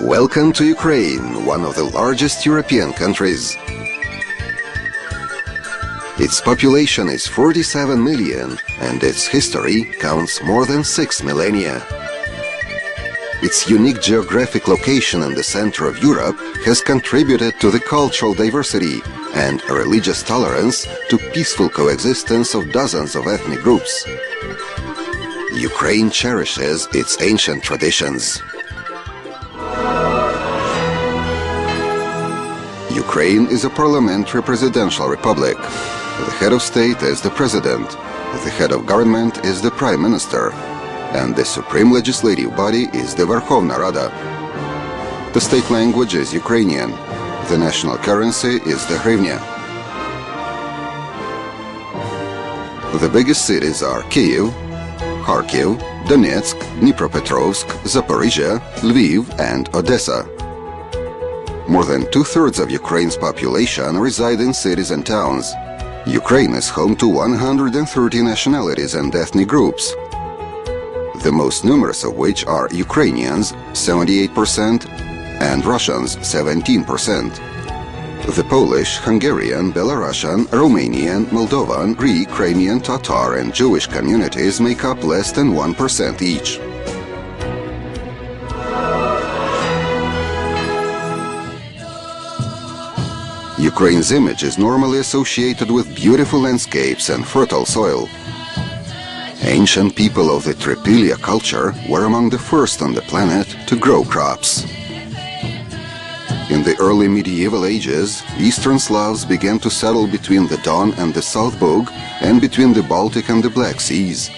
Welcome to Ukraine, one of the largest European countries. Its population is 47 million, and its history counts more than 6 millennia. Its unique geographic location in the center of Europe has contributed to the cultural diversity and religious tolerance to peaceful coexistence of dozens of ethnic groups. Ukraine cherishes its ancient traditions. Ukraine is a parliamentary presidential republic. The head of state is the president, the head of government is the prime minister, and the supreme legislative body is the Verkhovna Rada. The state language is Ukrainian. The national currency is the hryvnia. The biggest cities are Kyiv, Kharkiv, Donetsk, Dnipropetrovsk, Zaporizhia, Lviv, and Odessa. More than two-thirds of Ukraine's population reside in cities and towns. Ukraine is home to 130 nationalities and ethnic groups, the most numerous of which are Ukrainians, 78%, and Russians, 17%. The Polish, Hungarian, Belarusian, Romanian, Moldovan, Greek, Crimean, Tatar, and Jewish communities make up less than 1% each. Ukraine's image is normally associated with beautiful landscapes and fertile soil. Ancient people of the Tripilia culture were among the first on the planet to grow crops. In the early medieval ages, Eastern Slavs began to settle between the Don and the South Bug and between the Baltic and the Black Seas.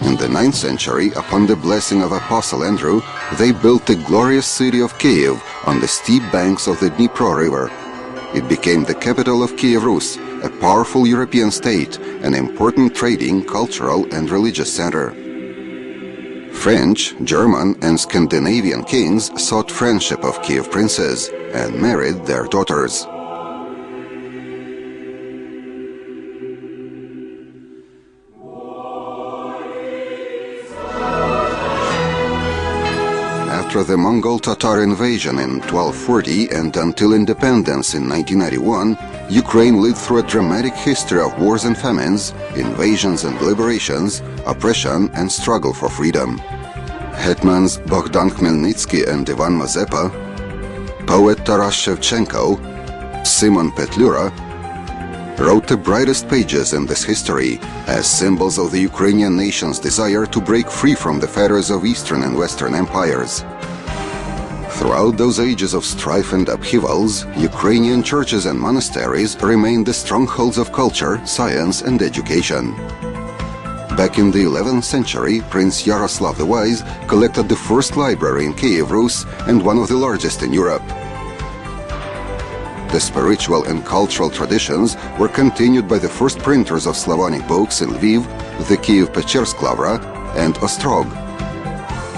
In the 9th century, upon the blessing of Apostle Andrew, they built the glorious city of Kyiv on the steep banks of the Dnipro River. It became the capital of Kiev Rus, a powerful European state, an important trading, cultural and religious center. French, German and Scandinavian kings sought friendship of Kiev princes and married their daughters. After the Mongol-Tatar invasion in 1240 and until independence in 1991, Ukraine lived through a dramatic history of wars and famines, invasions and liberations, oppression and struggle for freedom. Hetmans Bogdan Khmelnytsky and Ivan Mazepa, poet Taras Shevchenko, Simon Petlura, wrote the brightest pages in this history as symbols of the Ukrainian nation's desire to break free from the fetters of Eastern and Western empires. Throughout those ages of strife and upheavals, Ukrainian churches and monasteries remained the strongholds of culture, science and education. Back in the 11th century, Prince Yaroslav the Wise collected the first library in Kiev Rus and one of the largest in Europe. The spiritual and cultural traditions were continued by the first printers of Slavonic books in Lviv, the Kiev-Pechersk Lavra, and Ostrog,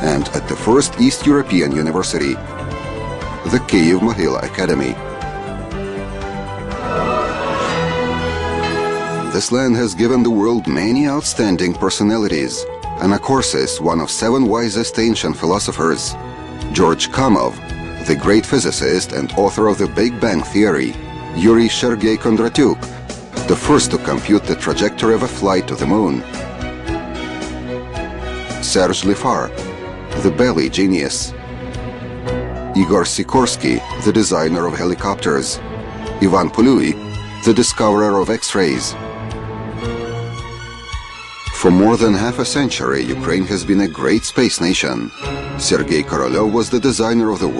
and at the first East European university, the Kyiv-Mohyla Academy. This land has given the world many outstanding personalities. Anacorsis, one of 7 wisest ancient philosophers, George Kamov, the great physicist and author of the Big Bang Theory, Yuri Sergei Kondratyuk, the first to compute the trajectory of a flight to the moon, Serge Lifar, the belly genius, Igor Sikorsky, the designer of helicopters, Ivan Puluy, the discoverer of X-rays. For more than half a century, Ukraine has been a great space nation. Sergei Korolev was the designer of the